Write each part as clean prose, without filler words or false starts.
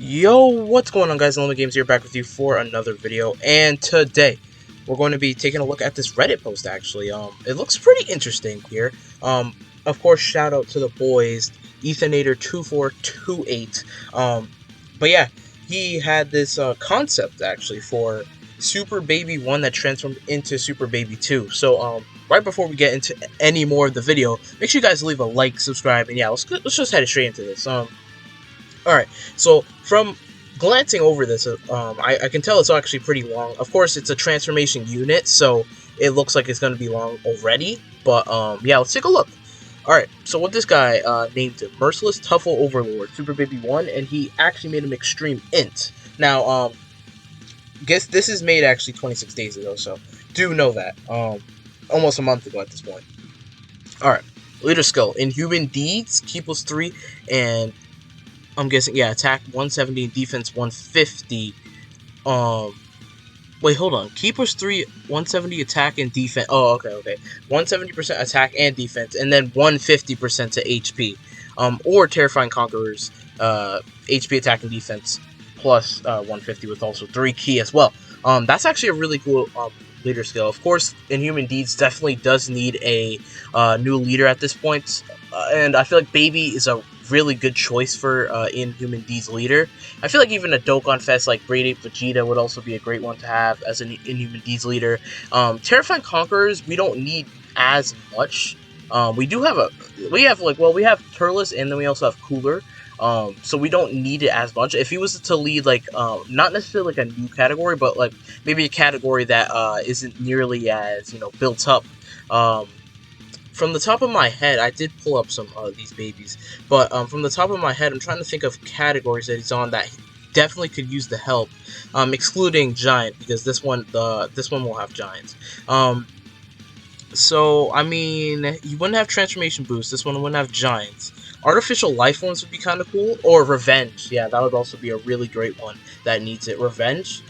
Yo, what's going on, guys? Llama Games here, back with you for another video, and today we're going to be taking a look at this Reddit post. Actually, it looks pretty interesting here. Of course, shout out to the boys, Ethanator2428. But yeah, he had this concept actually for Super Baby 1 that transformed into Super Baby 2. So right before we get into any more of the video, make sure you guys leave a like, subscribe, and yeah, let's just head straight into this. Alright, so from glancing over this, I can tell it's actually pretty long. Of course, it's a transformation unit, so it looks like it's going to be long already. But, yeah, let's take a look. Alright, so what this guy named him, Merciless Tuffle Overlord, Super Baby 1, and he actually made him Extreme Int. Now, guess this is made actually 26 days ago, so do know that. Almost a month ago at this point. Alright, leader skill, Inhuman Deeds, Key plus 3, and I'm guessing, yeah, attack 170 and defense 150. Wait, hold on. Key plus 3, 170 attack and defense. Oh, okay. 170% attack and defense, and then 150% to HP. Or Terrifying Conqueror's HP attack and defense plus 150 with also 3 key as well. That's actually a really cool leader skill. Of course, Inhuman Deeds definitely does need a new leader at this point, and I feel like Baby is a really good choice for Inhuman Deeds leader. I feel like even a Dokkan Fest like Great Ape Vegeta would also be a great one to have as an Inhuman Deeds leader. Terrifying Conquerors, we don't need as much. We have Turles, and then we also have Cooler. So we don't need it as much. If he was to lead like not necessarily like a new category, but like maybe a category that isn't nearly as built up. From the top of my head, I did pull up some of these babies, but from the top of my head, I'm trying to think of categories that he's on that definitely could use the help, excluding Giant, because this one will have Giants. So, I mean, you wouldn't have Transformation Boost, this one wouldn't have Giants. Artificial Life Forms would be kind of cool, or Revenge, yeah, that would also be a really great one that needs it. Revenge,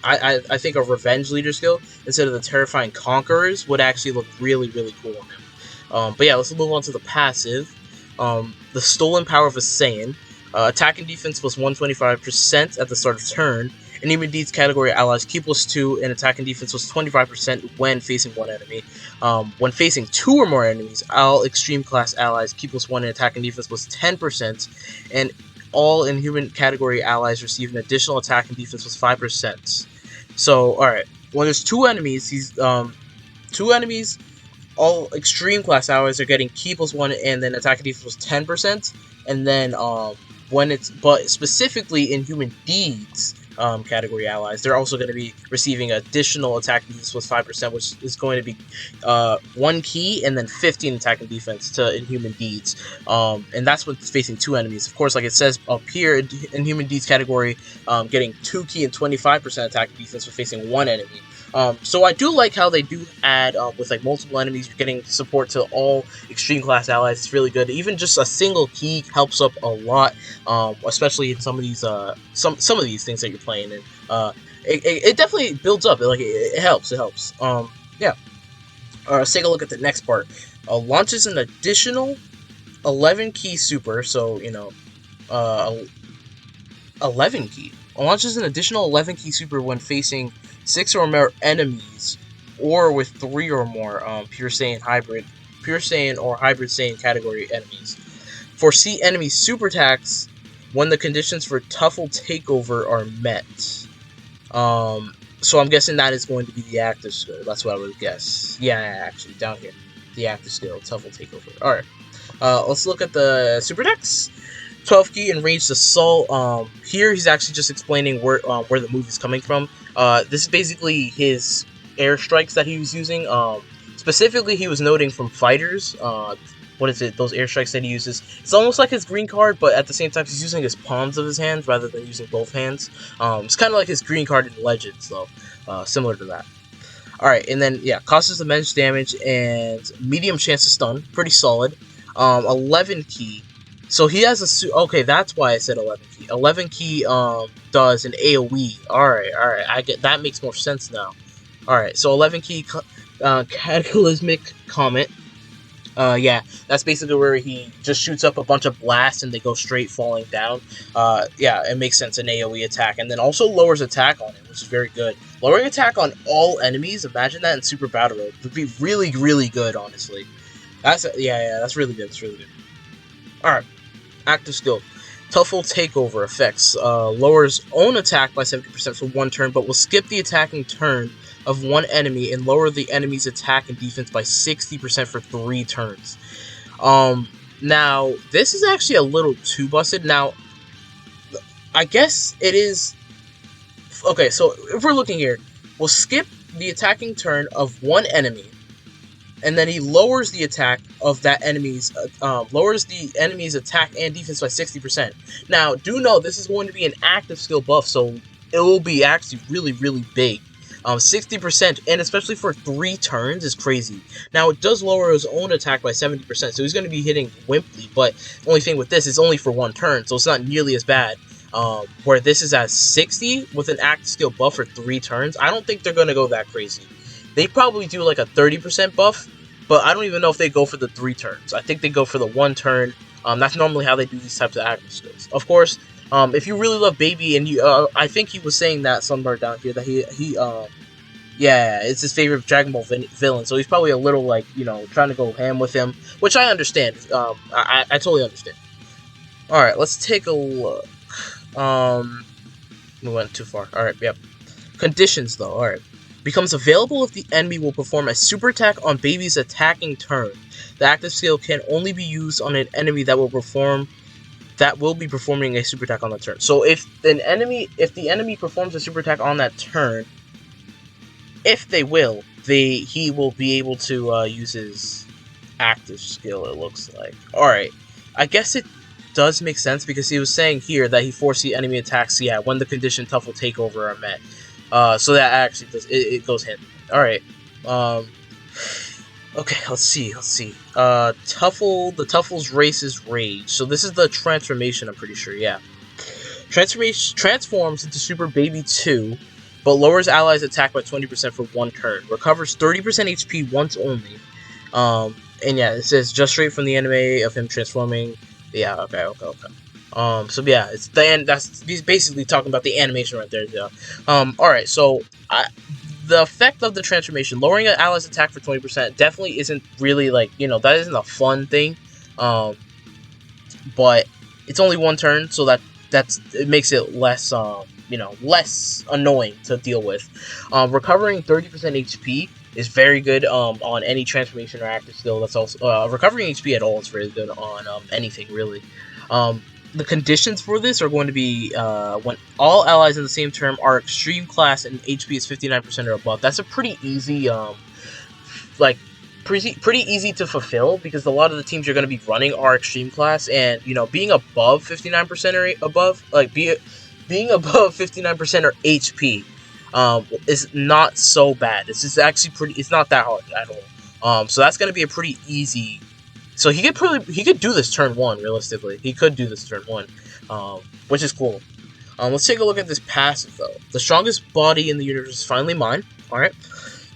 I think a Revenge leader skill instead of the Terrifying Conquerors would actually look really, really cool on him. But yeah, let's move on to the passive. The Stolen Power of a Saiyan. Attack and defense plus 125% at the start of turn. Inhuman Deeds category allies Key plus 2, and attack and defense was 25% when facing one enemy. When facing 2 or more enemies, all extreme class allies Key plus 1 and attack and defense was 10%, and all Inhuman category allies receive an additional attack and defense was 5%. So, alright, when there's 2 enemies, all extreme class allies are getting Key plus 1 and then attack and defense was 10%, and then but specifically Inhuman Deeds category allies, they're also going to be receiving additional attack and defense plus 5%, which is going to be 1 key and then 15 attack and defense to Inhuman Deeds. And that's when it's facing 2 enemies. Of course, like it says up here, Inhuman Deeds category getting 2 key and 25% attack and defense for facing 1 enemy. So I do like how they do add, with like multiple enemies, you're getting support to all extreme class allies. It's really good. Even just a single key helps up a lot, especially in some of these some of these things that you're playing. And it definitely builds up. It helps. Yeah. Let's take a look at the next part. Launches an additional 11 key super. So 11 key. Launches an additional 11 key super when facing 6 or more enemies, or with 3 or more Pure Saiyan or Hybrid Saiyan category enemies. Foresee enemy super attacks when the conditions for Tuffle Takeover are met. So I'm guessing that is going to be the active skill. That's what I would guess. Yeah, actually, down here. The active skill, Tuffle Takeover. Alright. Let's look at the super attacks. 12 key and ranged assault. Here he's actually just explaining where the move is coming from. This is basically his airstrikes that he was using. Specifically, he was noting from fighters. What is it? Those airstrikes that he uses. It's almost like his green card, but at the same time, he's using his palms of his hands rather than using both hands. It's kind of like his green card in Legends, though. Similar to that. Alright, and then, yeah, causes immense damage and medium chance to stun. Pretty solid. 11 key. So he has a okay, that's why I said 11 key. 11 key does an AoE. Alright, I get that, makes more sense now. Alright, so 11 key Cataclysmic Comet. Yeah, that's basically where he just shoots up a bunch of blasts and they go straight falling down. Yeah, it makes sense, an AoE attack. And then also lowers attack on it, which is very good. Lowering attack on all enemies, imagine that in Super Battle Mode. Would be really, really good, honestly. Yeah, that's really good. That's really good. Alright, active skill. Tuffle Takeover effects. Lowers own attack by 70% for one turn, but will skip the attacking turn of one enemy and lower the enemy's attack and defense by 60% for 3 turns. Now, this is actually a little too busted. Now, I guess it is... Okay, so if we're looking here, we'll skip the attacking turn of one enemy, and then he lowers the attack of that enemy's lowers the enemy's attack and defense by 60%. Now, do know this is going to be an active skill buff, so it will be actually really, really big. 60%, and especially for 3 turns, is crazy. Now, it does lower his own attack by 70%, so he's going to be hitting wimply, but the only thing with this is only for 1 turn, so it's not nearly as bad. Where this is at 60 with an active skill buff for 3 turns, I don't think they're going to go that crazy. They probably do like a 30% buff, but I don't even know if they go for the 3 turns. I think they go for the 1 turn. That's normally how they do these types of active skills. Of course, if you really love Baby, and you, I think he was saying that somewhere down here, that yeah, it's his favorite Dragon Ball villain, so he's probably a little, like, you know, trying to go ham with him, which I understand. I totally understand. Alright, let's take a look. We went too far. Alright, yep. Conditions, though, alright. Becomes available if the enemy will perform a super attack on Baby's attacking turn. The active skill can only be used on an enemy that will be performing a super attack on the turn. So if the enemy performs a super attack on that turn, if they will, he will be able to use his active skill, it looks like. Alright, I guess it does make sense, because he was saying here that he forced the enemy attacks, yeah, when the condition Tuffle Takeover are met. So that actually does, it goes hand in hand. Alright, okay, let's see. The Tuffle's race is Rage. So this is the transformation, I'm pretty sure, yeah. Transforms into Super Baby 2, but lowers allies' attack by 20% for 1 turn. Recovers 30% HP once only. And yeah, it says just straight from the anime of him transforming. Yeah, okay. So yeah, it's the end. He's basically talking about the animation right there. Yeah. Alright, so the effect of the transformation, lowering an ally's attack for 20%, definitely isn't really, like, you know, that isn't a fun thing. But it's only 1 turn, so it makes it less you know, less annoying to deal with. Recovering 30% HP is very good on any transformation or active skill. That's also recovering HP at all is very good on anything, really. The conditions for this are going to be when all allies in the same term are extreme class and HP is 59% or above. That's a pretty easy pretty easy to fulfill, because a lot of the teams you're going to be running are extreme class, and, you know, being above 59% or above, like being above 59% or HP is not so bad. It's just actually it's not that hard at all. So that's going to be a pretty easy. So he could do this turn 1, realistically. He could do this turn 1, which is cool. Let's take a look at this passive, though. The strongest body in the universe is finally mine. Alright.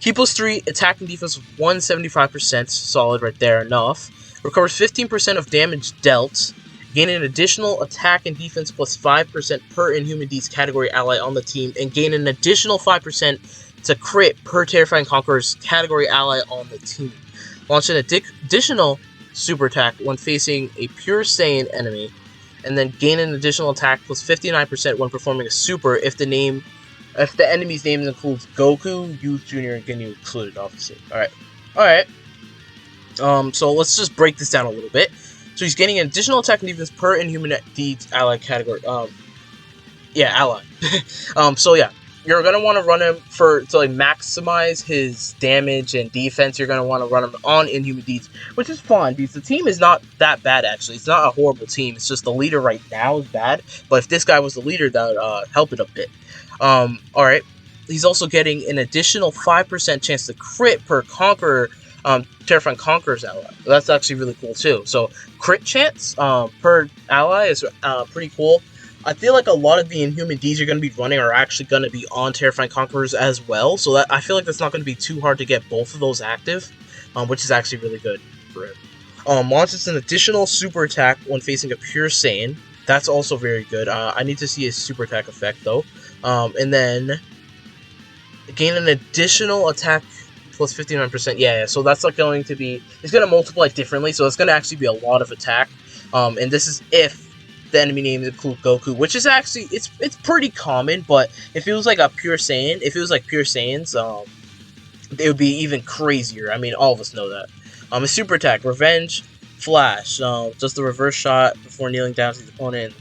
Key plus 3, attack and defense 175%, solid right there, enough. Recovers 15% of damage dealt. Gain an additional attack and defense plus 5% per Inhuman Deeds category ally on the team, and gain an additional 5% to crit per Terrifying Conqueror's category ally on the team. Launch an additional super attack when facing a pure Saiyan enemy, and then gain an additional attack plus 59% when performing a super if the enemy's name includes Goku, Youth Jr., and Ginyu included, obviously. Alright. So let's just break this down a little bit. So he's getting an additional attack and defense per Inhuman Deeds ally category. Yeah, ally. So yeah, you're gonna want to run him to like maximize his damage and defense. You're gonna want to run him on Inhuman Deeds, which is fine because the team is not that bad actually. It's not a horrible team. It's just the leader right now is bad. But if this guy was the leader, that would help it a bit. All right. He's also getting an additional 5% chance to crit per Conqueror. Terrifying Conqueror's ally. That's actually really cool too. So crit chance per ally is pretty cool. I feel like a lot of the Inhuman Deeds you're going to be running are actually going to be on Terrifying Conquerors as well. So I feel like that's not going to be too hard to get both of those active, which is actually really good for it. Launches an additional super attack when facing a pure Saiyan. That's also very good. I need to see his super attack effect though. And then gain an additional attack plus 59%. Yeah, so that's like going to be, it's going to multiply differently, so it's going to actually be a lot of attack. And this is if the enemy names include Goku, which is actually, it's pretty common, but if it was like a pure Saiyan, if it was like pure Saiyans, it would be even crazier. I mean, all of us know that. A super attack, Revenge Flash, just the reverse shot before kneeling down to the opponent.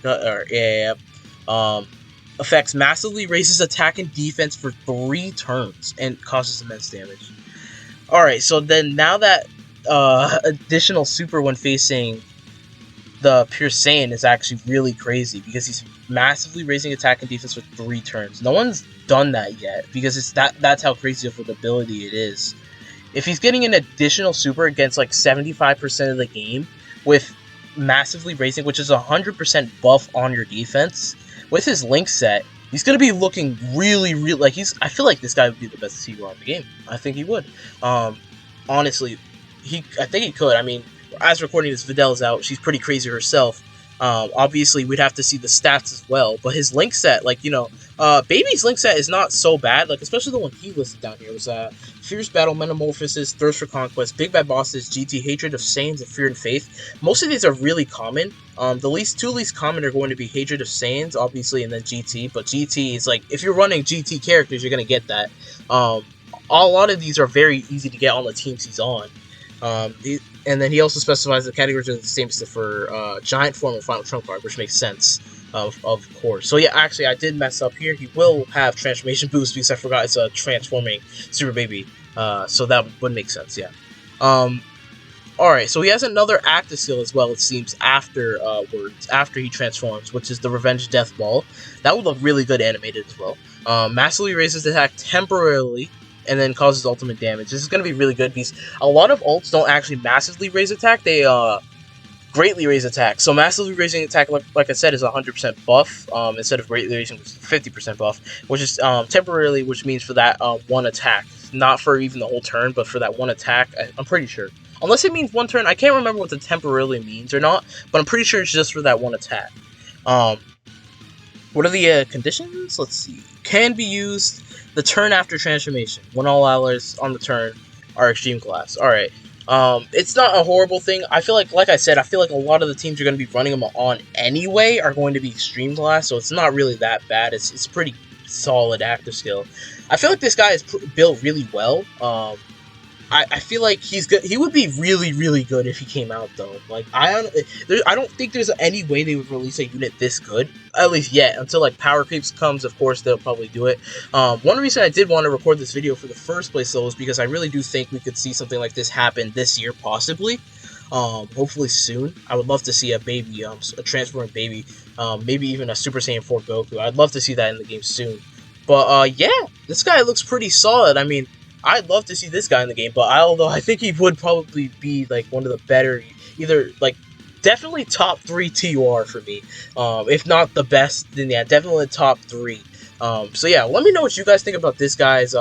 Effects massively raises attack and defense for 3 turns and causes immense damage. Alright, so then now that additional super when facing the pure Saiyan is actually really crazy because he's massively raising attack and defense for 3 turns. No one's done that yet because it's that's how crazy of an ability it is. If he's getting an additional super against like 75% of the game with massively raising, which is 100% buff on your defense, with his link set, he's gonna be looking really like I feel like this guy would be the best hero in the game. I think he would. Honestly, I think he could. I mean, as recording this, Vidal's out. She's pretty crazy herself. Obviously, we'd have to see the stats as well. But his link set, like, you know, Baby's link set is not so bad. Like, especially the one he listed down here. It was Fierce Battle, Metamorphosis, Thirst for Conquest, Big Bad Bosses, GT, Hatred of Saiyans, and Fear and Faith. Most of these are really common. The two least common are going to be Hatred of Saiyans, obviously, and then GT. But GT is like, if you're running GT characters, you're going to get that. A lot of these are very easy to get on the teams he's on. And then he also specifies the categories are the same for Giant Form and Final Trump Card, which makes sense, of course. So yeah, actually, I did mess up here. He will have Transformation Boost because I forgot it's a Transforming Super Baby. So that would make sense, yeah. Alright, so he has another active skill as well, it seems, after he transforms, which is the Revenge Death Ball. That would look really good animated as well. Massively raises attack temporarily, and then causes ultimate damage. This is going to be really good because a lot of ults don't actually massively raise attack, they greatly raise attack. So massively raising attack, like I said, is 100% buff, instead of greatly raising, which is 50% buff, which is temporarily, which means for that one attack. Not for even the whole turn, but for that one attack, I'm pretty sure. Unless it means one turn, I can't remember what the temporarily means or not, but I'm pretty sure it's just for that one attack. What are the conditions? Let's see. Can be used the turn after transformation, when all allies on the turn are extreme class. Alright. It's not a horrible thing. I feel like I said, I feel like a lot of the teams you're going to be running them on anyway are going to be extreme class, so it's not really that bad. It's pretty solid active skill. I feel like this guy is built really well. I feel like he's good. He would be really good if he came out though. Like I don't think there's any way they would release a unit this good, at least yet, until like Power Creeps comes. Of course they'll probably do it. One reason I did want to record this video for the first place though is because I really do think we could see something like this happen this year, possibly. Hopefully soon. I would love to see a baby, a transforming baby, maybe even a Super Saiyan 4 Goku. I'd love to see that in the game soon. But yeah, this guy looks pretty solid. I mean, I'd love to see this guy in the game, but although I think he would probably be like one of the better, either like definitely top 3 TUR for me, if not the best, then yeah, definitely top 3. So yeah, let me know what you guys think about this guy's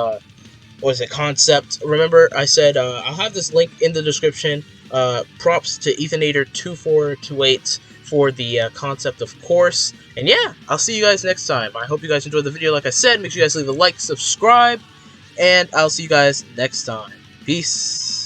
concept. Remember, I said I'll have this link in the description. Props to Ethanator2428 for the concept, of course. And yeah, I'll see you guys next time. I hope you guys enjoyed the video. Like I said, make sure you guys leave a like, subscribe, and I'll see you guys next time. Peace.